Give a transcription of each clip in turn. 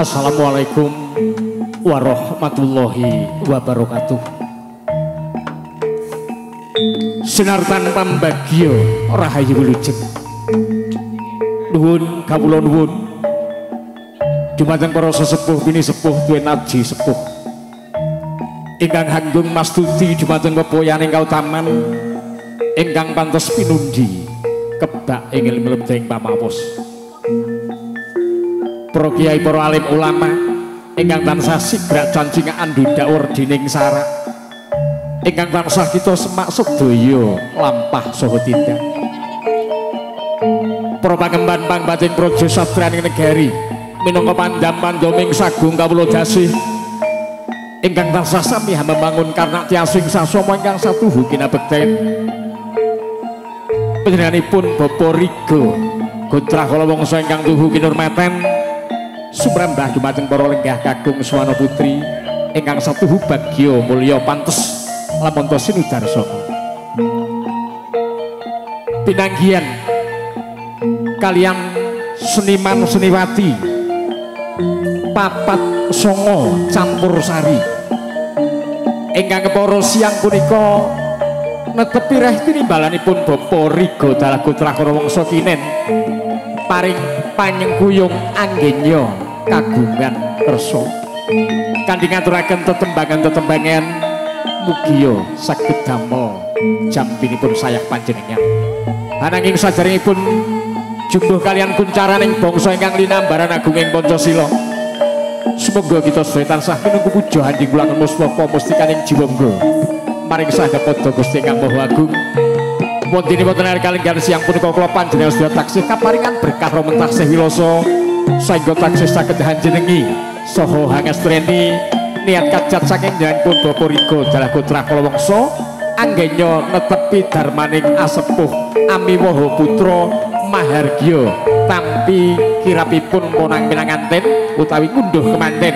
Assalamualaikum warahmatullahi wabarakatuh. Sinar tanpa bagio rahayu wilujeng. Nuwun kawula nuwun. Dumateng para sesepuh bini sepuh duwe naji sepuh. Ingkang hanggung mastuti dumateng pepoyaning kautaman ingkang pantes pinundi kebak ingil mlebeng pamawos. Para kiai para alim ulama ingkang tansah sigrak janjingan ndudhaur dining sarak ingkang tansah kita semak sedaya lampah saha tindak. Para pangemban pangbating praja sastraning negari minangka pandham-pandhaming sagung kawula dasih ingkang tansah sami membangun karna tiasing sasama ingkang satuhu kinabekten panjenenganipun Bapak Rigo Gotrah kala wangsa ingkang tuhu kinurmatan sumrambah dumateng para lenggah kakung swana putri ingkang satuhu bagya mulya pantes lamun ta sinudarsana pinanggihan kalian seniman seniwati papat songo campur sari ingkang para siang punika netepi reh tinimbalanipun Bapa Riga Dalagotra Karawangsa kinen paring panyengkuyung anggenya kagungan kersa kanthi ngaturaken tetembangan-tetembangan mugia saged damel jampinipun sayah panjenengan ananging saderengipun jumbuh kalian kuncaraning bangsa ingkang linambaran agung ing Pancasila semoga kita sedaya tansah pinungku puja handing kula mustaka mustikaning jiwa monggo maring sahabat padha Gusti Kang Maha Agung wontenipun ari kalenggan siang punika kula panjenengan sedaya taksih kaparingan berkah romen taksih wilasa saengga taksih saged hanjenengi saha hangastreni niat kajat saking njenenganipun Bapa Riga Dalagotra Karawangsa anggenya netepi darmaning asepuh Amiwaha Putra Mahargya tampi kirapipun monang minanganten utawi ngunduh kemanten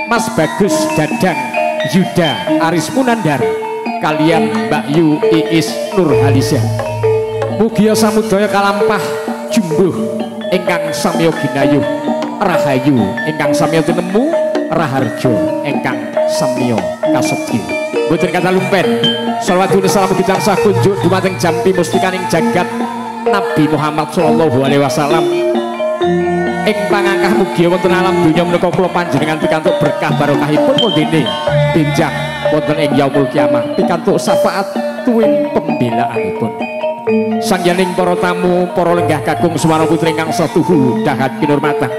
Mas Bagus Dadang Yuda Aris Munandar kalian Mbak Yu Iis Nurhalisah mugia samudaya kalampah jumbuh ingkang samya ginayuh rahayu ingkang samya tinemu raharja ingkang samya kasedhi boten kata lumpen salawatun salam kitansah kunjuk dumateng jampi mustikaning jagat Nabi Muhammad sallallahu alaihi wasallam ing pangangkah mugia wonten alam donya menika kula panjenengan pikantuk berkah barokahipun wondene benjang wonten ing yaumul kiamah pikantuk syafaat tuwin pembelaanipun sangyaning para tamu para lenggah kakung Semana Putri ingkang setuhu dahat kinurmatan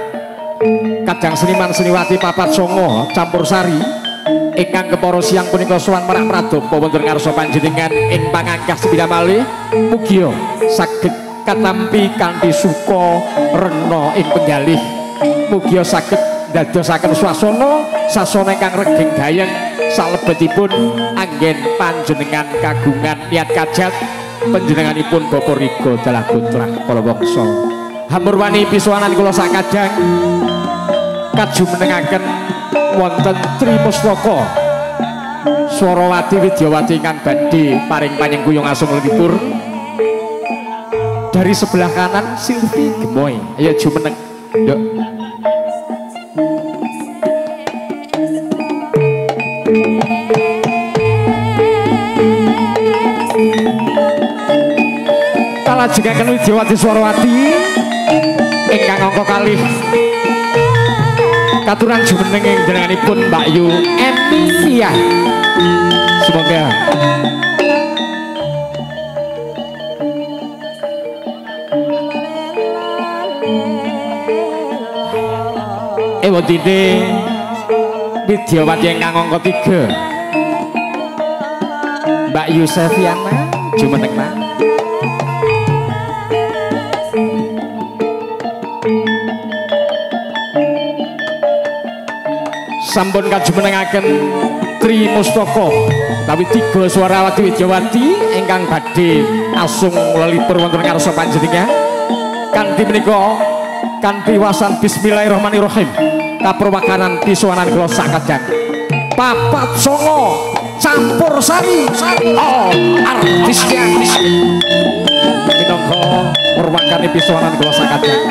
kadang seniman seniwati papat songo campur sari ingkang kepara siang punika sowan marang pradapa wonten ngarsa panjenengan ing pangangkah sepida malih mugia saged katampi kanthi suka rena ing penggalih mugia saged dadosaken swasana sasana ingkang reging gayeng salebetipun anggen panjenengan kagungan niat kajat panjenenganipun Bapa Riga Dalagotra Karawangsa hamurwani pisuwanan kula sakadang kajumenengaken wonten Trimustaka Swarawati Widyawati ingkang badhe paring panyengkuyung asung lelipur dari sebelah kanan Silvi Gemoy ayo jumeneng yuk kalajengaken Widyawati Swarawati ingkang angka kalih katuran jumeneng ing jenenganipun Mbak Yu Envia semoga wonten Widyawati ingkang angka 3 Mbak Yu Seviana jumeneng nang sampun kajumenengaken Trimustaka utawi 3 Swarawati Widyawati ingkang badhe asung lelipur wonten ngarsa panjenengan kanthi menika kanthi wasan bismillahirrahmanirrahim kapurwakanan pisuwanan kula sakadang papat songo campur sari oh artisnya minangka purwakane pisuwanan kula sakadang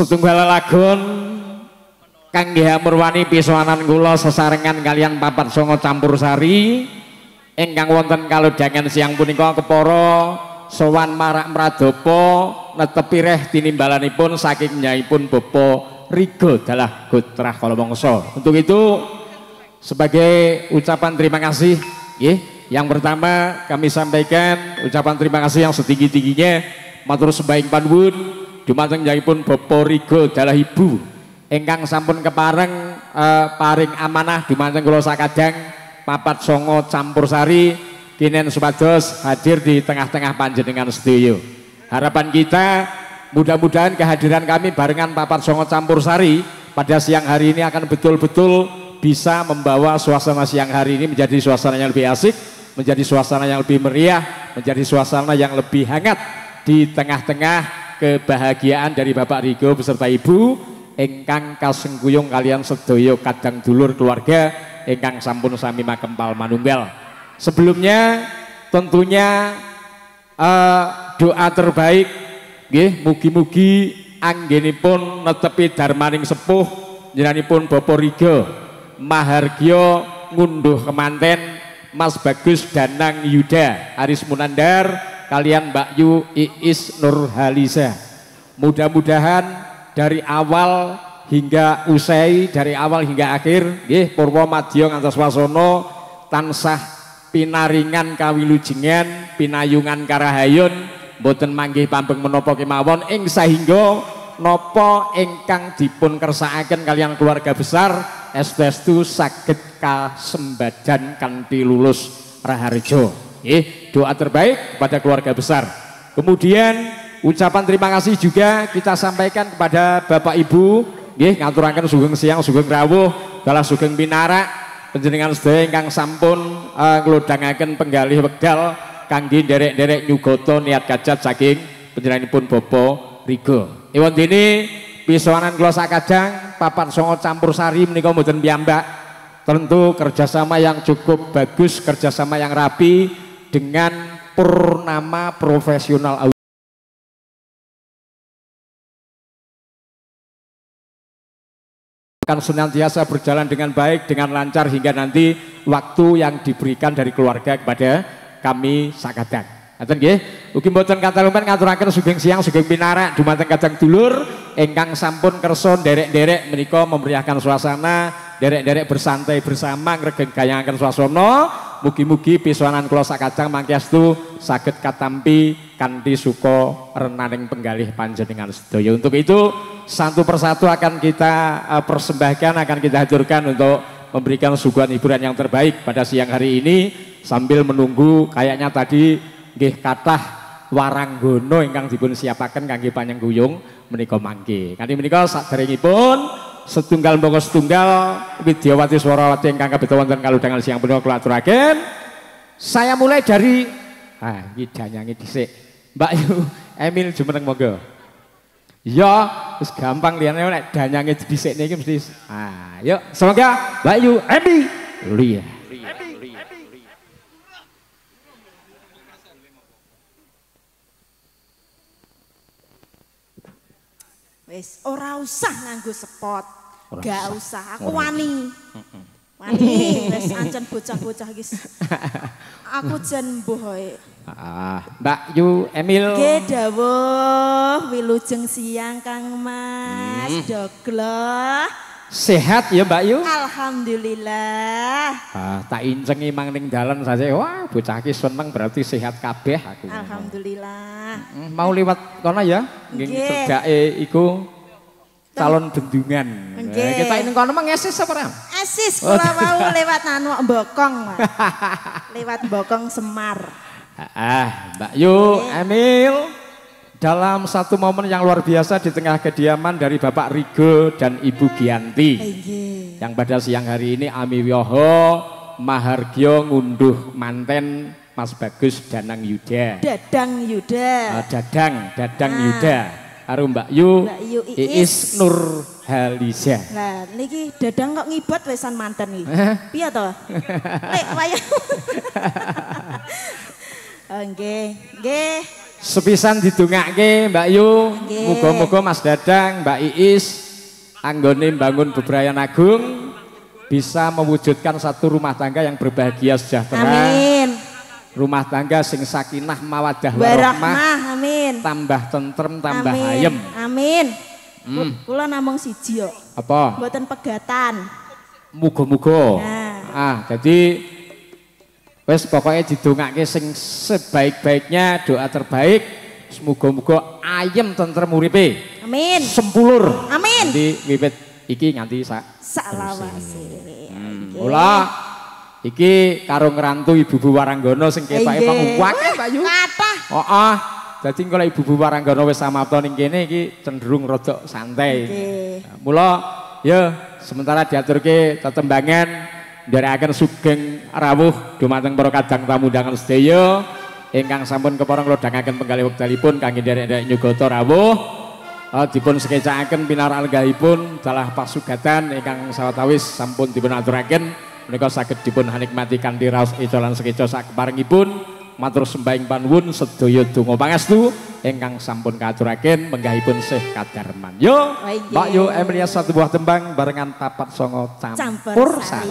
setunggal lagun kangge hamurwani pisoanan kula sesarengan kalian papat songo campur sari ingkang wonten kalodhangan siang punika kepara sowan marak mradopo netepi reh tinimbalanipun saking nyaipun Bapak Rigo Dalah Gotrah Kalawangsa. Untuk itu sebagai ucapan terima kasih yang pertama kami sampaikan ucapan terima kasih yang setinggi-tingginya matur sembaing panuwun dumateng nyaipun Bapak Rigo Dalah Ibu ingkang sampun kepareng paring amanah dumateng kula sakadang papat songo campur sari kinen supados hadir di tengah-tengah panjenengan sedaya. Harapan kita mudah-mudahan kehadiran kami barengan papat songo campur sari pada siang hari ini akan betul-betul bisa membawa suasana siang hari ini menjadi suasana yang lebih asik, menjadi suasana yang lebih meriah, menjadi suasana yang lebih hangat di tengah-tengah kebahagiaan dari Bapak Rigo beserta Ibu ingkang kasengguyung kalian sedaya kadang dulur keluarga ingkang sampun sami makempal manunggal. Sebelumnya tentunya doa terbaik nggih mugi-mugi anggenipun netepi darmaning sepuh njenenganipun Bapak Rigo mahargya ngunduh kemanten Mas Bagus Danang Yuda Aris Munandar kalian Mbak Yu Iis Nurhaliza. Mudah-mudahan dari awal hingga usai, dari awal hingga akhir nggih purwa madya ngantos wasana tansah pinaringan kawilujengan pinayungan karahayun boten manggih pambeng menapa kemawon ing sahingga napa ingkang dipun kersakaken kaliyan keluarga besar estu saged kasembadan kanthi lulus raharja. Nggih, doa terbaik kepada keluarga besar. Kemudian ucapan terima kasih juga kita sampaikan kepada Bapak Ibu nggih ngaturaken sugeng siang sugeng rawuh dalah sugeng pinarak panjenengan sedaya ingkang sampun nglodhangaken penggalih wekdal kangge nderek-nderek nyugata niat kajat saking panjenenganipun Bapak Rigo. Ewontene pisowanan kula sakadang papat songo campur sari menika mboten piyambak. Tentu kerjasama yang cukup bagus, kerjasama yang rapi dengan purnama profesional akan senantiasa berjalan dengan baik, dengan lancar hingga nanti waktu yang diberikan dari keluarga kepada kami sakadang. Ngaten nggih. Ugi mboten katalumen ngaturaken sugeng siang sugeng pinarak dumateng kadang dulur ingkang sampun kersa nderek-nderek menika memeriahkan suasana, nderek-nderek bersantai bersama ngregegayangaken suasana. Mugi-mugi pisowanan kula sakadang mangkestu saged katampi kanthi suka renaning penggalih panjenengan sedaya. Untuk itu satu persatu akan kita persembahkan, akan kita haturkan untuk memberikan suguhan hiburan yang terbaik pada siang hari ini sambil menunggu kayaknya tadi nggih kathah waranggono ingkang dipun siapaken kangge panyengguyung menika mangke. Kanthi menika saderengipun setunggal monggo setunggal Widyawati Swarawati ingkang kabeta wonten kalodhangan siang punika kula aturaken. Saya mulai dari iki danyange dhisik. Mbak Yu Emil jumeneng monggo. Ya, wis gampang liyane nek danyange dhisikne iki mesti. Yuk, semoga Mbak Yu Emil Lia. Wis ora usah nganggo spot. Gak usah, aku wani. Wani wis ancen bocah-bocah iki. Aku jen mbuh ae. Mbak Yu Emil. Nggih dawuh wilujeng siang Kang Mas. Doglo. Sehat ya Mbak Yu? Alhamdulillah. Tak incengi mang ning dalan saja. Wah, bocah iki seneng berarti sehat kabeh aku. Alhamdulillah. Mau liwat kono ya? Nggih cedake iku calon bendungan. Kita ini kono mah ngesis apa ora? Asis kula mau lewat anu Mbokong. Lewat Mbokong Semar. Mbak Yu Emil dalam satu momen yang luar biasa di tengah kediaman dari Bapak Rigo dan Ibu Gianti yang pada siang hari ini amiwiyoho mahargyo ngunduh manten Mas Bagus Danang Yuda. Dadang Yuda. Dadang Yuda. Karo Mbak Yu Iis Nurhaliza. Lah niki Dadang kok ngibot wesan manten iki. Piye to? Lek wayah. Nggih, nggih. Sepisan didongake Mbak Yu, muga-muga Mas Dadang, Mbak Iis anggone bangun Bebrayan Agung bisa mewujudkan satu rumah tangga yang berbahagia sejahtera. Amin. Rumah tangga sing sakinah mawaddah warahmah. Amin. Tambah tentrem, tambah ayem. Amin. Kula namung siji kok. Apa? Mboten pegatan. Muga-muga. Nah. Jadi wes pokoknya didongake sing sebaik-baiknya, doa terbaik. Semoga-moga ayem tentrem uripe. Amin. Sempulur. Amin. Nanti wiwit iki nganti salawase. Mula iki karo ngrantu Ibu-ibu Waranggana sing ketoke pangwake Pak Yu. Kathah. Heeh. Dadi kalau Ibu-ibu Waranggana wis samapta ning kene iki cenderung rada santai. Mula ya sementara diaturke tetembangan nderekaken sugeng rawuh dumateng para kadang tamu undangan sedaya ingkang sampun kepara nglodhangaken penggalih wektalipun kangge nderek-nderek nyugata rawuh dipun sekecakaken pinaralgahipun dalah pasugatan ingkang sawetawis sampun dipun aturaken menika saged dipun hanikmati kanthi raos eca lan sekeca sakeparengipun. Matur sembahing panuwun sedaya donga pangestu ingkang sampun kaaturaken menggahipun Syekh Kadarman. Yo, Mbak Yu Emilia satu buah tembang barengan papat songo campur sari.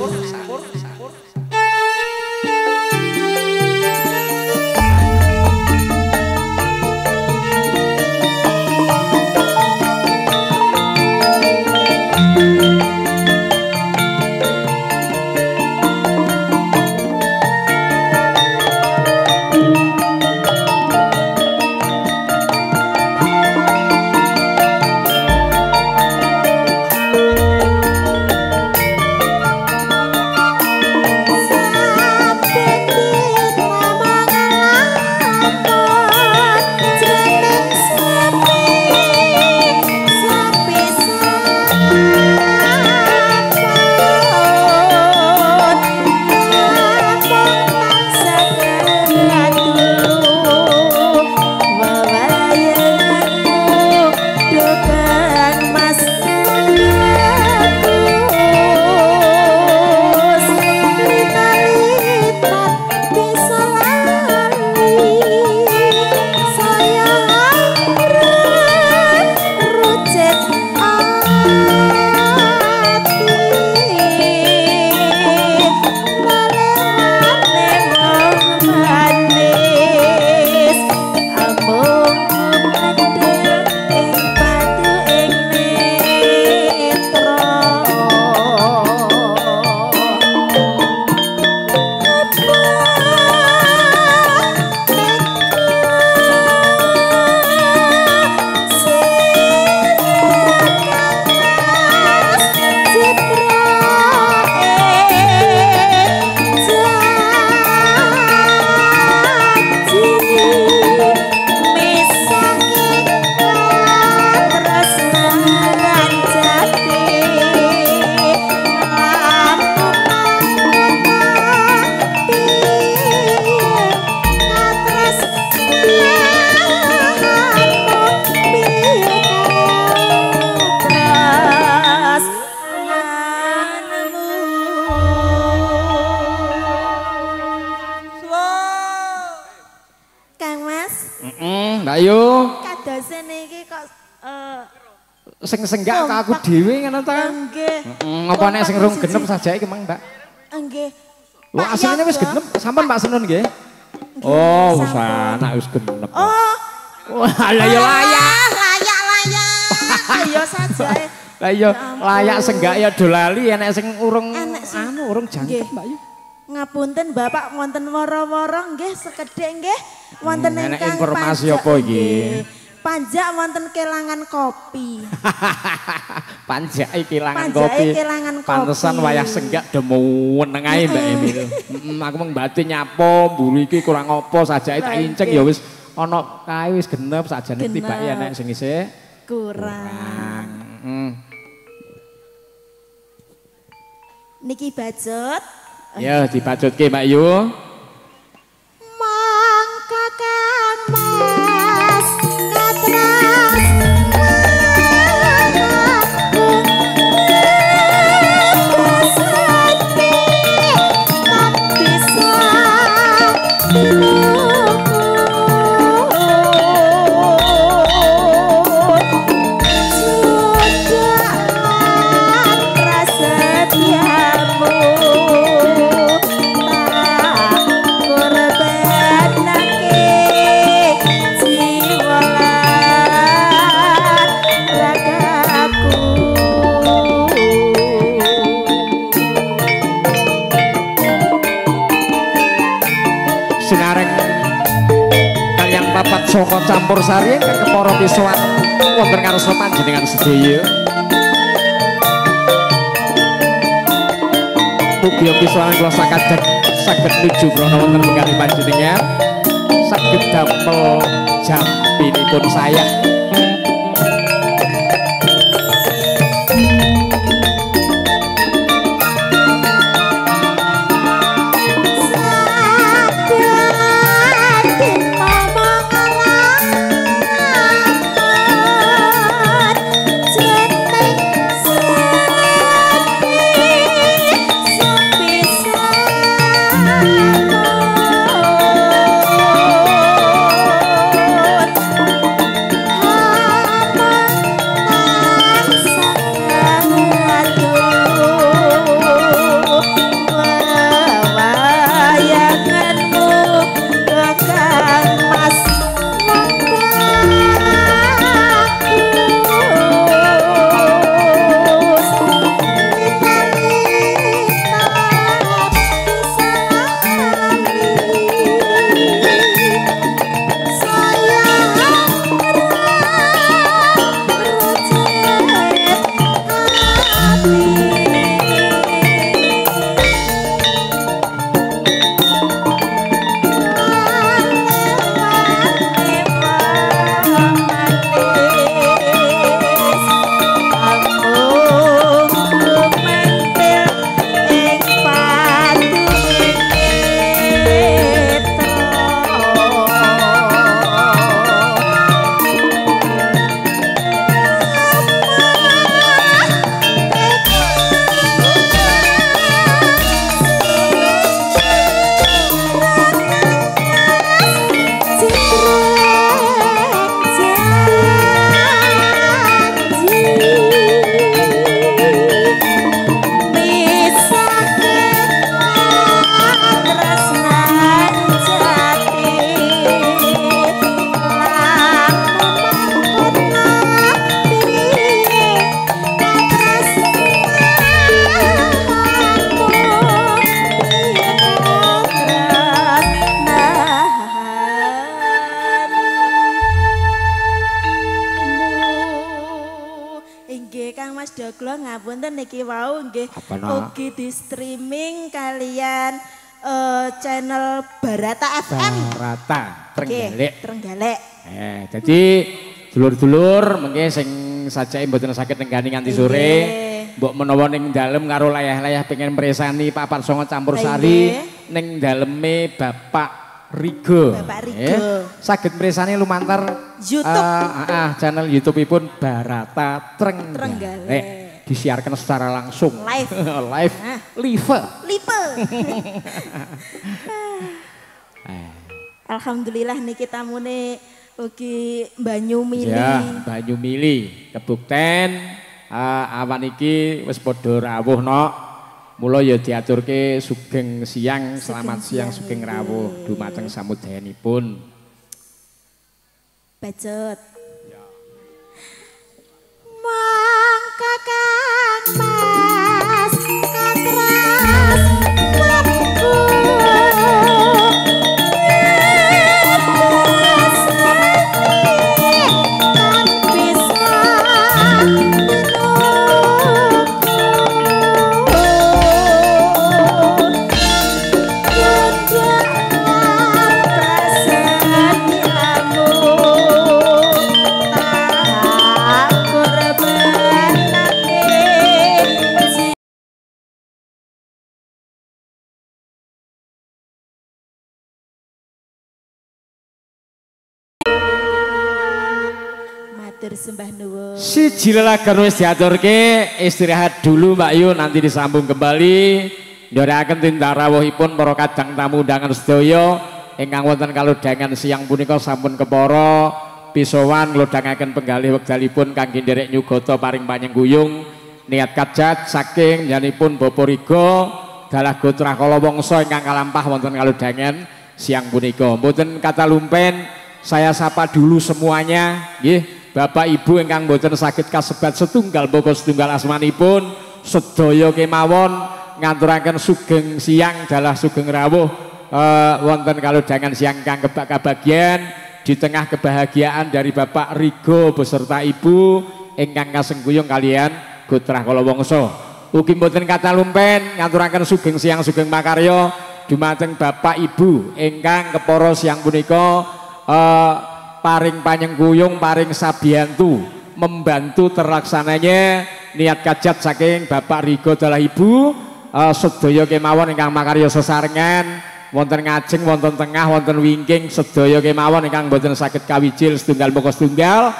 Sing senggak ke aku dhewe ngono ta? Nggih. Apa nek sing rung genep sajake ki Mang, Mbak? Nggih. Lho asline wis genep, sampean Pak Senun nggih? Oh, wis anak wis genep. Oh. Wah, ya layak. Ayo sajake. Lah iya layak senggak ya do lali enek sing urung anu urung jangkep Mbak Yu. Ngapunten Bapak wonten woro-woro nggih sekedhik nggih wonten ingkang informasi apa iki? Panjak wonten kelangan kopi. Panjak kelangan kopi. Pantesan wayah senggak demo weneng ae Mbak Emil. Aku mung mbate nyapo mburi iki kurang apa sajake tak inceng ya wis ana kae wis genep sakjane tibake enek sing isih kurang. Niki bajut. Ya dibajutke Mbak Yu. Mangka Kang Mas katras bisa sinareng kalian papat saka campur sari ingkang kepara pisuwan wonten ngarsa panjenengan sedaya. Mugi pisuwan kula sakadeg saged nuju brana wonten penggalih panjenengan saged damel jampinipun saya. Ugi di streaming kalian channel Barata FM. Barata Trenggalek. Trenggalek. Jadi dulur-dulur mengke sing sajake mboten saged nenggani nganti sore, mbok menawa ning dalem karo layah-layah pengen mresani papat songo campur sari ning daleme Bapak Rigo. Bapak Rigo. Saged mresani lumantar YouTube. Channel YouTube-ipun Barata Trenggalek. Disiarkan secara langsung live Alhamdulillah niki tamune ugi Banyu Mili. Ya, Banyu Mili kebukten awan iki wis padha rawuh nok. Mula ya diaturke sugeng siang, selamat siang sugeng rawuh dumateng samudayanipun. Bacot. Mangka kang mas katras lampu kan bisa sembah nuwun. Siji lelagon wis diaturke, istirahat dulu Mbak Yu, nanti disambung kembali. Ndherekaken tindak rawuhipun para kadang tamu undangan sedaya ingkang wonten kalodhangan siang punika sampun kepara pisowan nglodhangaken penggalih wekdalipun kangge nderek nyugata paring panyengguyung niat kajat saking nyanipun Bapak Rigo dalah gotrah kala wangsa ingkang kalampah wonten kalodhangan siang punika. Mboten kata lumpen, saya sapa dulu semuanya nggih. Bapak Ibu ingkang boten saged kasebat setunggal boko setunggal asmanipun sedaya kemawon ngaturaken sugeng siang dalah sugeng rawuh wonten kalodhangan siang kang kebagian di tengah kebahagiaan dari Bapak Rigo beserta Ibu ingkang kasengkuyung kalian Gotrah Kalawangsa. Ugi mboten kata lumpen ngaturaken sugeng siang sugeng makarya dumateng Bapak Ibu ingkang kepara siang punika paring panyengkuyung paring sabiyantu membantu terlaksananya niat kajat saking Bapak Rigo dalah Ibu sedaya kemawon ingkang makarya sesarengan wonten ngajeng wonten tengah wonten wingking sedaya kemawon ingkang boten saged kawijil setunggal moko setunggal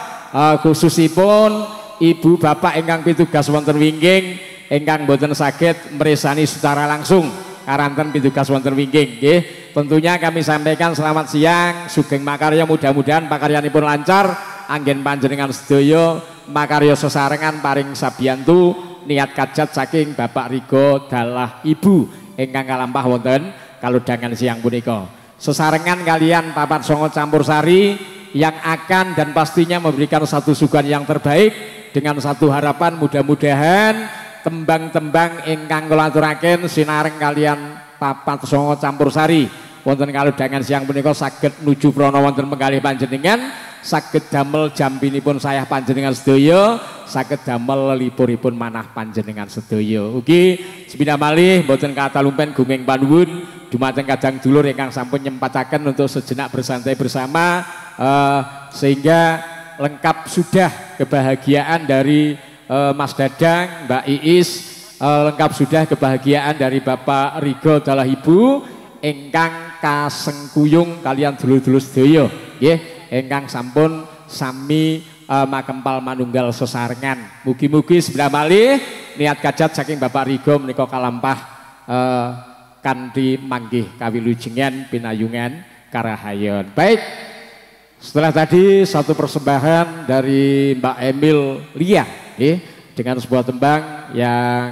khususipun ibu bapak ingkang pitugas wonten wingking ingkang boten saged mresani secara langsung karanten pitugas wonten wingking nggih. Tentunya kami sampaikan selamat siang sugeng makarya mudah-mudahan pakaryanipun lancar anggen panjenengan sedaya makarya sesarengan paring sabiyantu niat kajat saking Bapak Rigo dalah Ibu ingkang kalampah wonten kalodhangan siang punika. Sesarengan kalian Papat Songo Campur Sari yang akan dan pastinya memberikan satu suguhan yang terbaik dengan satu harapan mudah-mudahan tembang-tembang ingkang kula aturaken sinareng kalian Papat Songo Campur Sari wonten kalodhangan siang punika saged nuju prana wonten penggalih panjenengan, saged damel jampinipun sayah panjenengan sedaya, saged damel lipuripun manah panjenengan sedaya. Ugi sepindah malih mboten kata lumpen gunging panuwun dumateng kadang dulur ingkang sampun nyempataken untuk sejenak bersantai bersama sehingga lengkap sudah kebahagiaan dari Mas Dadang, Mbak Iis, lengkap sudah kebahagiaan dari Bapak Rigo dalah Ibu ingkang kasengkuyung kalian dulur-dulur sedaya nggih ingkang sampun sami makempal manunggal sesarengan. Mugi-mugi sebelah malih niat kajat saking Bapak Rigo menika kalampah kanthi manggih kawilujengan pinayungan karahayon. Baik, setelah tadi satu persembahan dari Mbak Emil Lia dengan sebuah tembang yang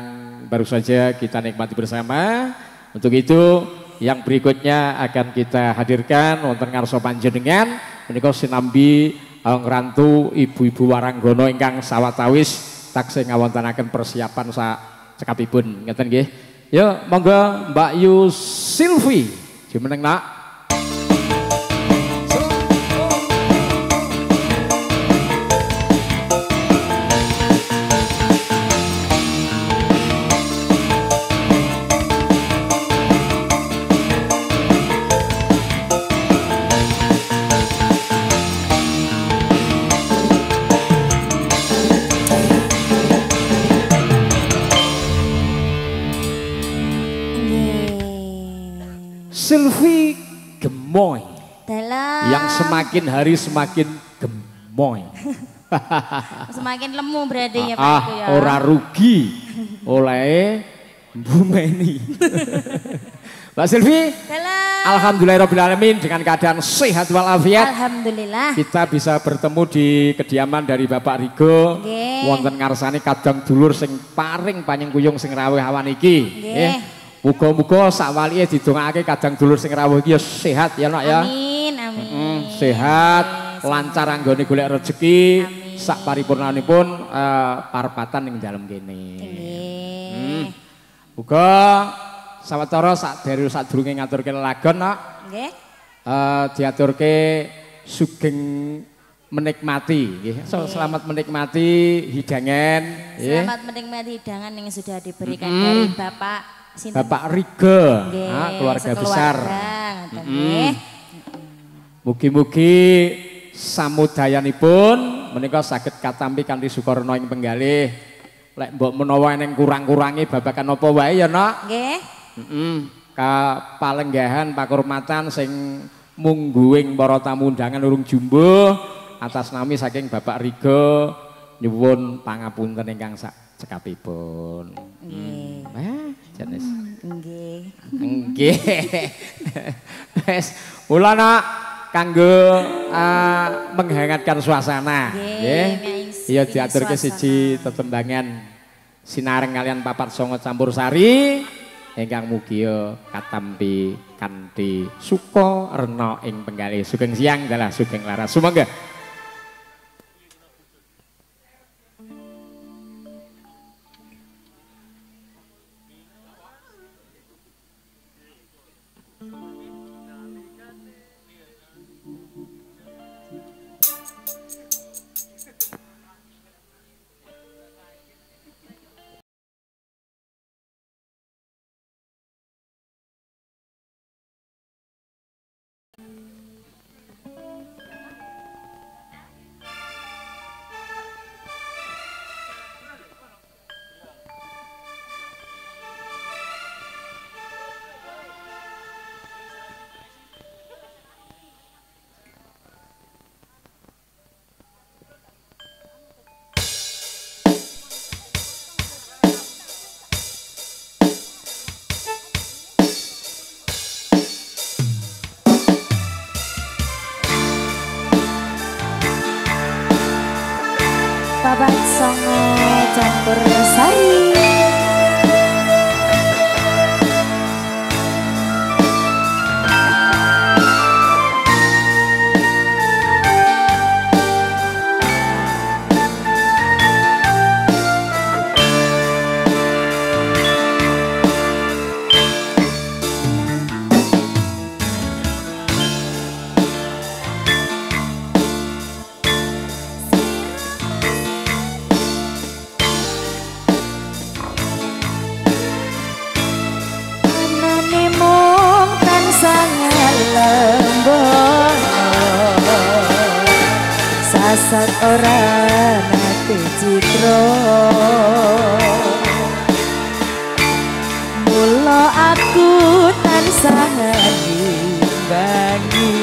baru saja kita nikmati bersama. Untuk itu yang berikutnya akan kita hadirkan wonten ngarsa panjenengan menika sinambi ngrantu ibu-ibu waranggono ingkang sawatawis taksih ngawontenaken persiapan cekapipun ngeten nggih. Ya monggo Mbak Yu Silvi jumeneng nak. Silvi gemoy dalam yang semakin hari semakin gemoy semakin lemu berarti ya Pak ya. Ora rugi oleh Bu Meni. Mbak Silvi alhamdulillahirrahmanirrahim dengan keadaan sehat walafiat. Alhamdulillah kita bisa bertemu di kediaman dari Bapak Rigo wonten ngarsane kadang dulur sing paring panyengkuyung sing rawuh awan iki nggih. Muga-muga sak walike didongakake kadang dulur sing rawuh iki ya sehat ya nak ya. Amin amin. Sehat, lancar anggone golek rezeki, sak paripurnanipun parpatan ning dalem kene. Nggih. Muga sawetara sadurunge ngaturke lelagon nak. Nggih. Diaturke sugeng menikmati nggih. Selamat menikmati hidangan nggih. Selamat menikmati hidangan yang sudah diberikan dari Bapak Rigo, keluarga besar. Mugi-mugi samudayanipun menika saged katampi kanthi sukarna ing penggalih. Lek mbok menawa eneng kurang-kurangi babagan apa wae ya nak. Nggih. Kapalenggahan pakurmatan sing mungguing para tamu undangan urung jumbo atas nami saking Bapak Rigo nyuwun pangapunten ingkang cekapipun. Nggih. Jenis. Nggih. Nggih. Wes, mula nak kanggo menghangatkan suasana. Nggih. Iya diaturke siji tetembangan sinareng kalian Papat Songo Campur Sari ingkang mugi katampi kanthi suka rena ing penggalih sugeng siang dalah sugeng laras. Sumangga. Papat Songo Campur Sari. Sasat ora nate citra mula aku tansah ngimbangi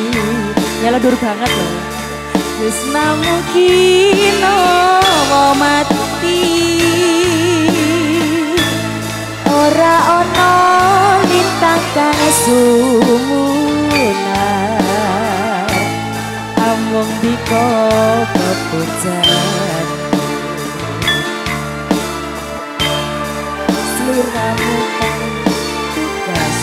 nyala dur banget loh wis mungkin mati ora ana lintang kang sumunar amung diko kepujan sliramu kang tugas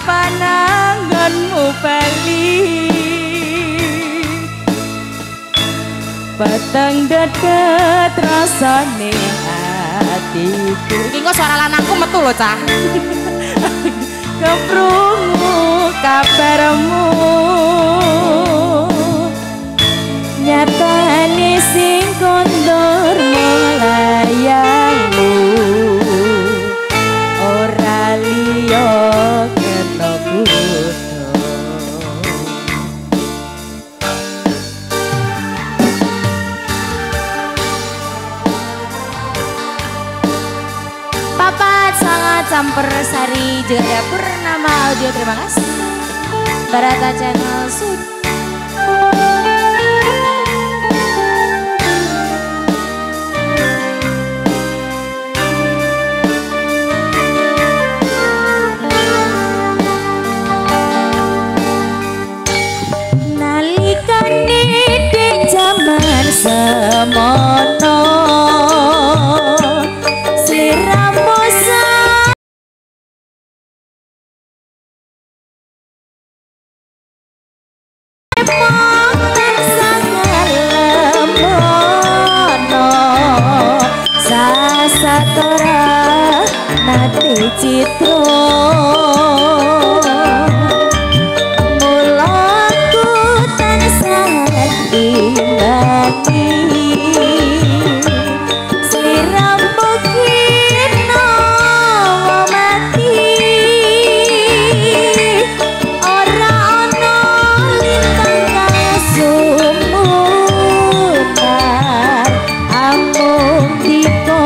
pananganmu bali batang dedet rasane hatiku iki kok suara lanangku metu lho cah keprungu kabarmu nyatane sing kondur melayangmu ora liya Papat sangat Campur Sari Jaya Purnama Audio. Terima kasih Barata Channel Sud. Nalikane dek jaman semono satora nate citro mula aku tansah imbangi sliramu kena mati ora ana lintang kang sumunar amung diko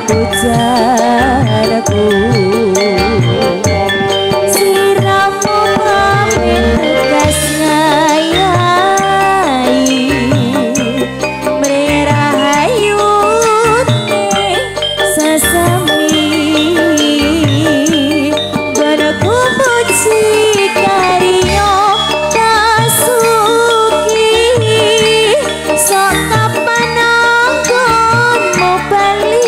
pujarku siramu pamilkas ngayai merahayute sesami beneku puji karyo kasuki sok kapan anggonmu bali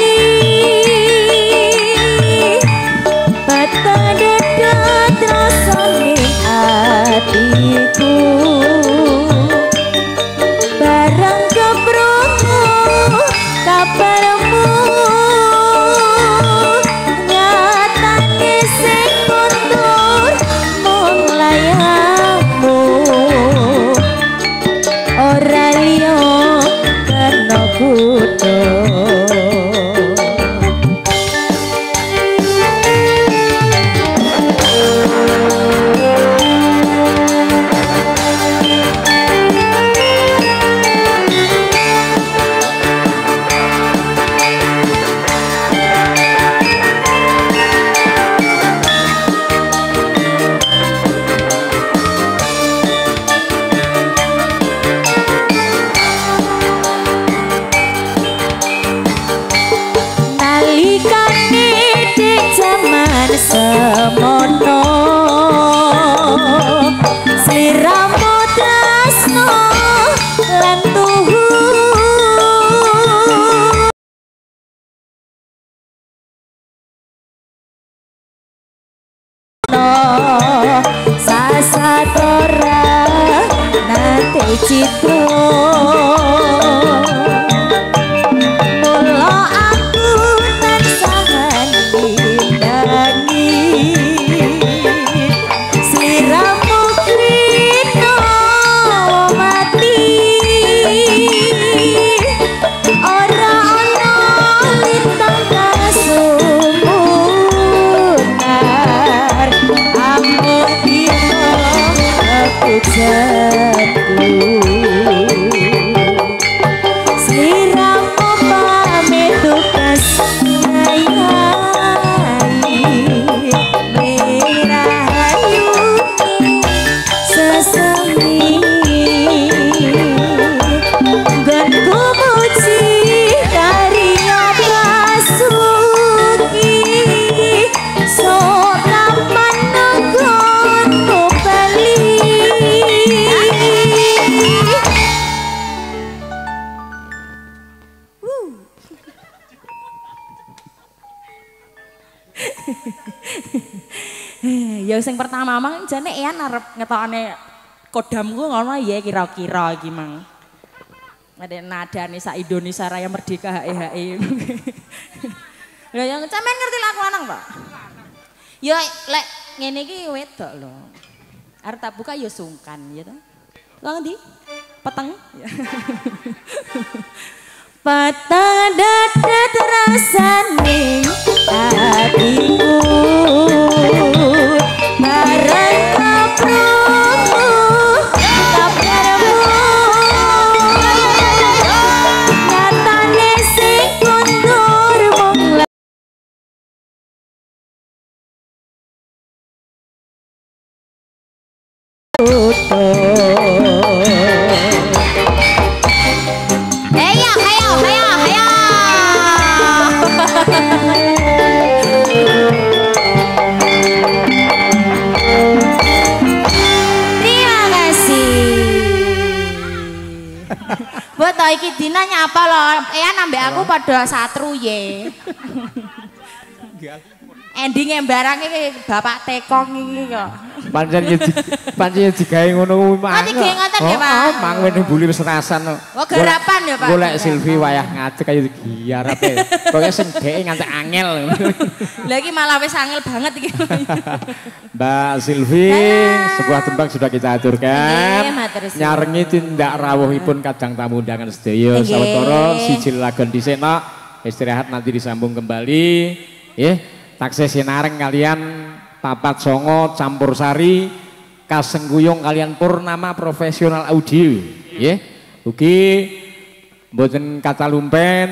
hatiku barang keprungu kabarmu nyatane sing kondur mung layangmu ora liya kena kudu semono sliramu tresno lan tuhu sasatora nate citra mula aku tansah nindani sliramu krito mati ora ana lintang kasumunar amuk dino aku jatuh sliramu pamit tugas ngayahi merayu sesemi ganku muji karya basuki sotaman nanggonku bali ya sing pertama mang jane Ean arep ngetokane kodamku ngono ya kira-kira iki mang. Ada nadane sak Indonesia Raya Merdeka HE. Lha yang sampean ngerti lagu lanang, Pak? Ya lek ngene iki wedok lho. Arep tak buka ya sungkan ya to. Lha ngendi? Peteng. Patah dadat rasane hatiku bareng kaprungu kabarmu nyatane sing kundur mung Buat tau iki dina nyapa loh, nambah aku pada satru ye. Endingnya barangnya bapak tekong ini kok. Pancen digawe ngono kuwi mang. Nanti gawe ngoten ya, Pak. Mang wene buli wis rasan. Oh, garapan ya, Pak. Golek Silvi wayah ngadeg kaya giar ape. Pokoke sing dheke nganti angel. Lah iki malah wis angel banget iki. Mbak Silvi, sebuah tembang sudah kita aturkan. Nyarengi tindak rawuhipun kadang tamu undangan sedaya sawetara sijil lagon disena. Istirahat nanti disambung kembali. Nggih. Taksih sinareng kalian Papat Songo Campur Sari Kasengguyung kalian Purnama Profesional Audio nggih. Ugi mboten kata lumpen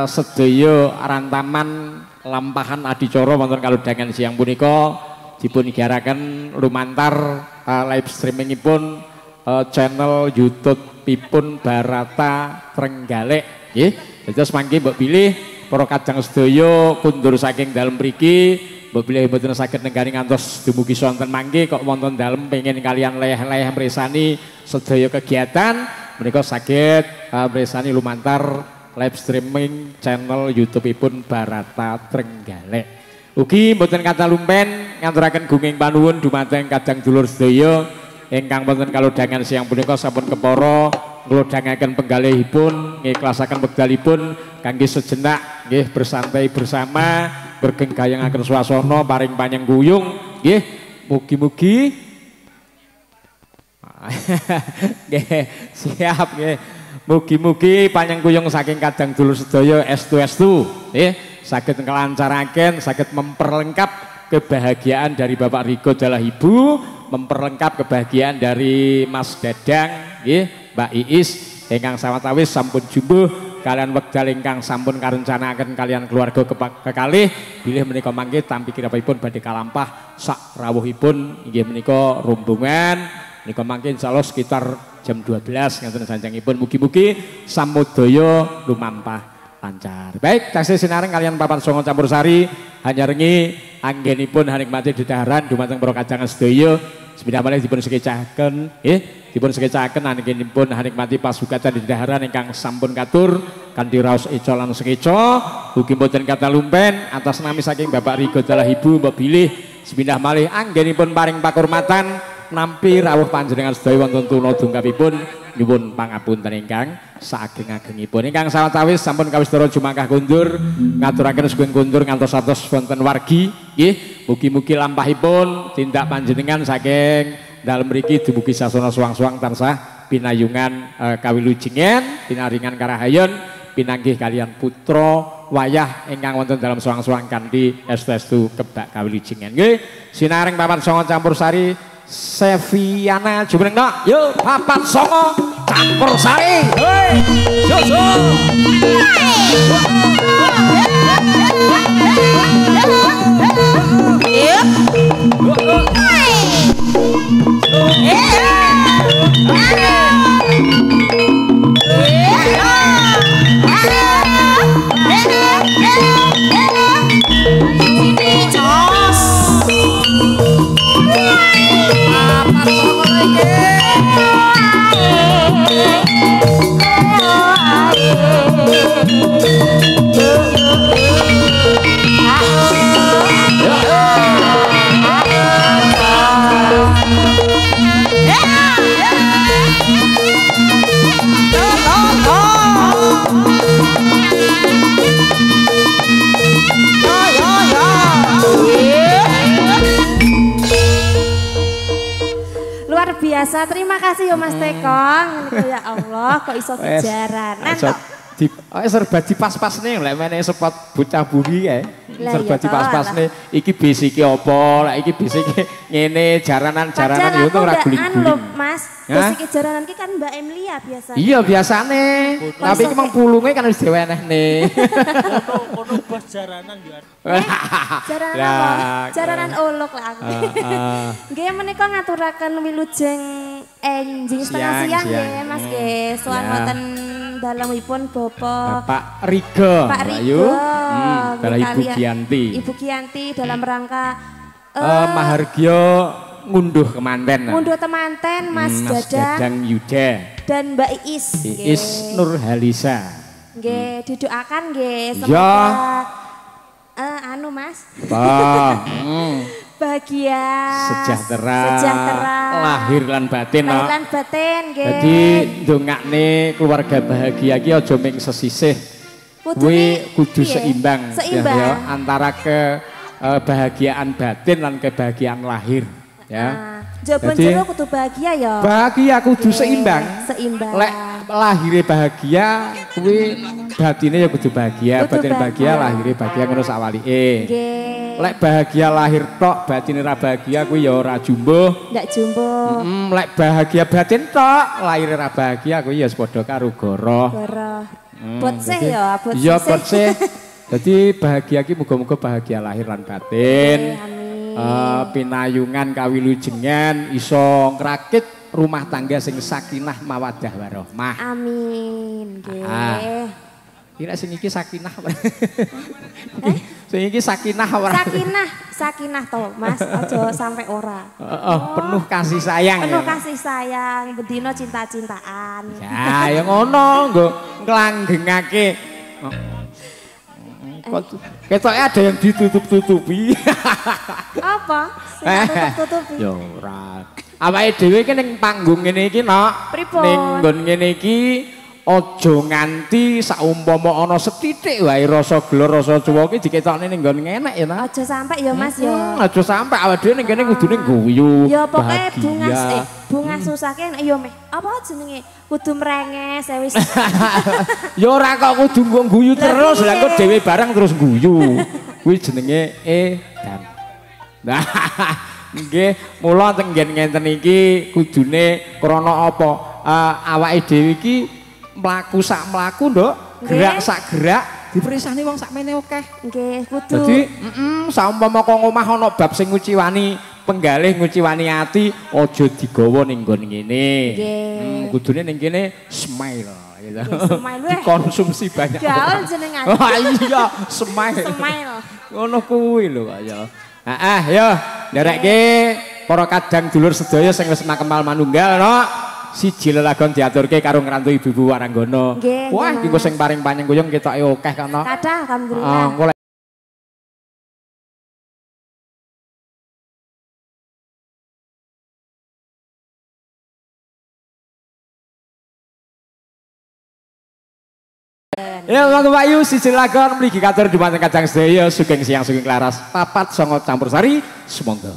sedaya rantaman lampahan adicara wonten kalodhangan siang punika dipun igaraken lumantar live streamingipun channel YouTube-ipun Barata Trenggalek nggih. Dados mangke mbok pilih para kadang sedaya kundur saking dalem mriki mbok bilih mboten saged nenggani ngantos dumugi sonten mangke kok wonten dalem pengen kalian leyeh-leyeh mresani sedaya kegiatan menika saged mresani lumantar live streaming channel YouTube-ipun Barata Trenggalek. Ugi mboten kata lumpen ngaturaken gunging panuwun dumateng kadang dulur sedaya ingkang wonten kalodhangan siang punika sampun kepara nglodhangaken penggalihipun ngiklasaken wekdalipun kangge sejenak nggih bersantai bersama bergenggayangaken swasana paring panyengguyung nggih mugi-mugi nggih siap nggih mugi-mugi panyengguyung saking kadang dulur sedaya estu-estu nggih saged nglancaraken saged memperlengkap kebahagiaan dari Bapak Rigo adalah Ibu, memperlengkap kebahagiaan dari Mas Dadang nggih Mbak Iis ingkang sawetawis sampun jumbuh kalian wekdal ingkang sampun karencanaken kalian keluarga kekalih bilih menika mangke tampi kirapipun badhe kalampah sak rawuhipun inggih menika rombongan menika mangke insyaallah sekitar jam 12 ngaten sanjangipun mugi-mugi samudaya lumampah lancar. Baik, taksih sinareng kalian Papat Songo Campur Sari hanya rengi anggenipun hanikmati dedaharan dumateng para kajangan sedaya sepindah malih dipun sekecaken dipun sekecaken anggenipun hanikmati pasugatan dedaharan ingkang sampun katur kanthi raos eca lan sekeca ugi boten kata lumpen atas nami saking Bapak Rigo dalah Ibu mbok bilih sepindah malih anggenipun paring pakurmatan nampi rawuh panjenengan sedaya wonten tuna dungkapipun nyuwun pangapunten ingkang saageng-agengipun ingkang sawetawis sampun kawistara jumangkah kundur ngaturaken sugeng kundur ngantos satos wonten wargi nggih mugi-mugi lampahipun tindak panjenengan saking dalem mriki dumugi sasana suwang-suwang tansah pinayungan kawilujengan pinaringan karahayon pinanggih kalian putra wayah ingkang wonten dalam suwang-suwang kanthi estu-estu kebak kawilujengan nggih sinaring papan songo campur sari Seviana jumeneng nak yuk papat songo campur sari hei susu biasa. Terima kasih ya Mas Tekong. Ya Allah, kok iso sejaranan kok. Serba dipas-pasne lek meneh sepot bocah buri kae. Serba dipas-pasne iki bisike apa, lek iki bisike ngene jaranan-jaranan yo ora guling-guling. Mas, bisike jaranan ki kan Mbak Emilia biasanya. Iya, biasane. Tapi iki mung pulunge kan wis diwenehne. Ono bas jaranan yo. Jaranan apa? Jaranan olok lah aku. Nggih menika ngaturaken wilujeng enjing setengah siang nggih Mas nggih. Sowan wonten dalemipun Bapak Rigo. Pak Rigo. Dalam Ibu Giyanti. Ibu Giyanti dalam rangka Mahargya ngunduh kemanten. Ngunduh temanten Mas Dadang Yuda dan Mbak Iis. Iis Nurhalisa. Nggih, didoakan nggih semoga anu Mas. Bahagia, sejahtera, lahir lan batin. Lahir lan batin nggih. Jadi ndongakne keluarga bahagia iki aja ming sesisih. Kuwi kudu seimbang ya antara kebahagiaan batin lan kebahagiaan lahir ya. Jawaban jero kudu bahagia ya. Bahagia kudu seimbang. Seimbang. Lek lahire bahagia kuwi batine ya kudu bahagia, batin bahagia, lahire bahagia ngono sawalike. Nggih. Lek bahagia lahir tok, batine ra bahagia kuwi ya ora jumbuh. Ndak jumbuh. Lek bahagia batin tok, lahire ra bahagia kuwi ya padha karo goroh. Goroh. Botseh ya, botseh. Iya, botseh. Dadi bahagia ki muga-muga bahagia lahir lan batin. Amin. Pinayungan kawilujengan iso ngrakit rumah tangga sing sakinah mawaddah warahmah. Amin. Nggih. Kira sing iki sakinah. Sing iki sakinah ora. Sakinah to, Mas. Aja sampai ora. Penuh kasih sayang. Penuh kasih sayang, bedino cinta-cintaan. Ya, ya ngono, nggo nglanggengake. Ketoke ada yang ditutup-tutupi. Apa? Sing ditutup-tutupi. Ya ora. Awake dhewe iki ning panggung ngene iki, Nok. Ning nggon ngene iki aja nganti saumpama ana sethithik wae rasa gelo rasa cuwa iki diketokne ning nggon ngenek ya, Nak. Aja sampe ya, Mas ya. Aja sampe awake dhewe ning kene kudune guyu. Ya pokoke bunga susahke ya meh. Apa jenenge? Kudu mrenges wis. Ya ora kok kudu guyu terus, lha kok dhewe barang terus guyu. Kuwi jenenge edan. Nah, nggih, mula teng ngenten iki kudune krana apa? Awake dhewe iki mlaku sak mlaku, Nduk. Gerak sak gerak, diperisani wong sakmene akeh. Nggih, kudu. Dadi, saumpama kok omah ana bab sing nguciwani penggalih nguciwani ati aja digawa ning nggon ngene. Nggih. Kudune ning kene smile gitu. Smile weh. Konsumsi banyak. Gaul jenengan. Oh iya, smile. Smile. Ngono kuwi lho kok ya. Yo nderekke para kadang dulur sedaya sing wis makemal manunggal no. Siji lelagon diaturke karo ngrantu Ibu Waranggono. Wah, iki sing paring panyengkuyung ketoke akeh kono. Kathah alhamdulillah. Ya monggo Pak Yu siji lagon mligi katur dumateng kadang sedaya sugeng siang sugeng laras papat songo campur sari sumangga.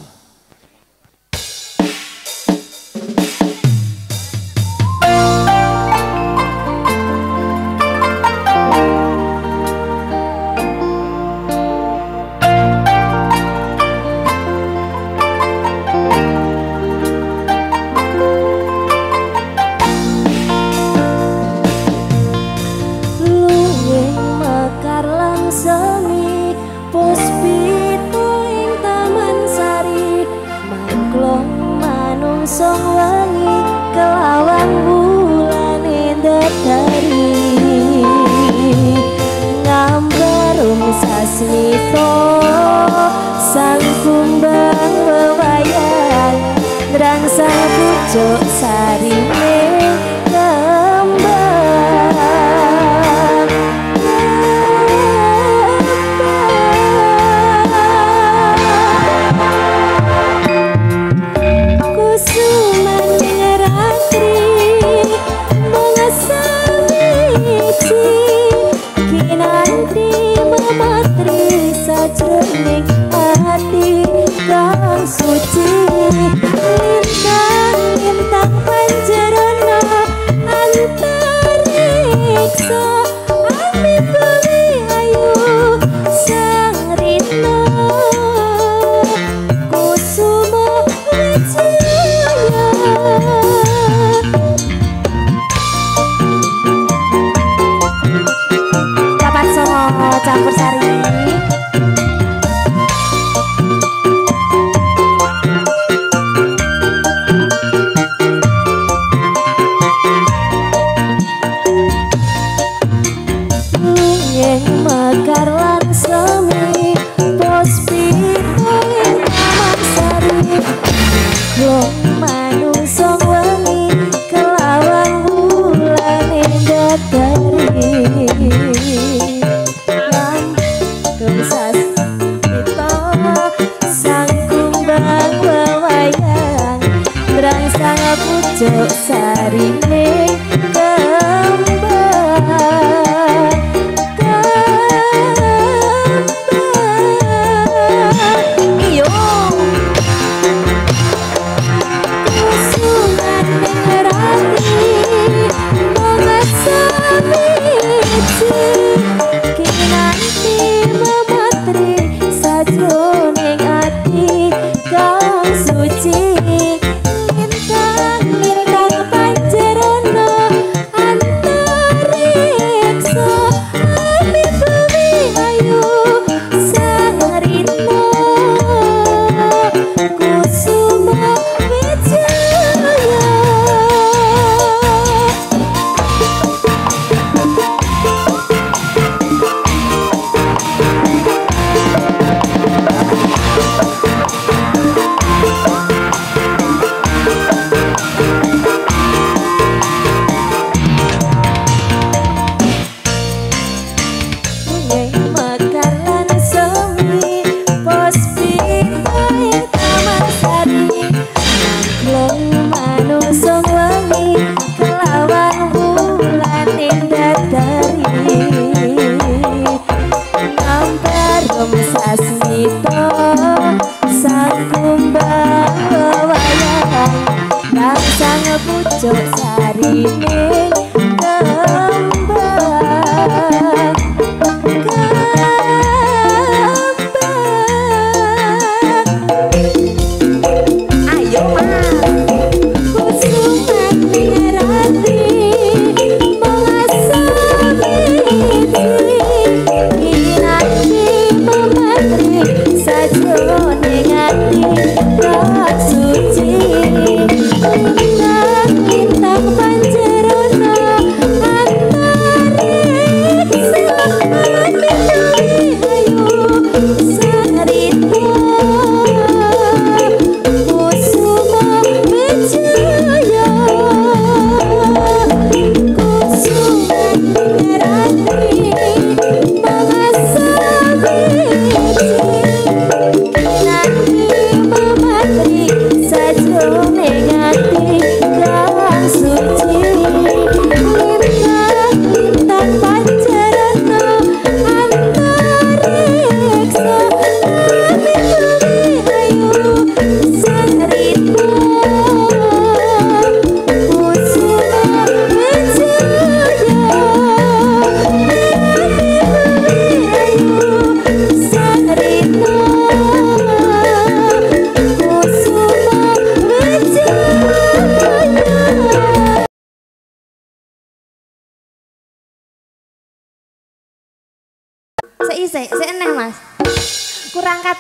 Sarito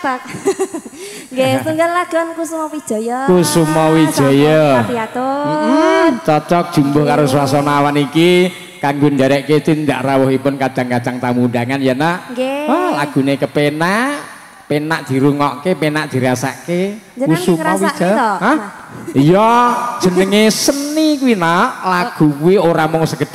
bak. Nggih, tunggal lagon Kusuma Wijaya. Kusuma Wijaya. Cocok jumbo karo swasana awan iki kanggo nderekke tindak rawuhipun kadang-kadang tamu undangan ya nak. Nggih. Oh, lagune kepenak. Penak dirungokke, penak dirasake. Kusuma Wijaya. Hah? Iya, jenenge seni kuwi nak. Lagu kuwi ora mung sekedar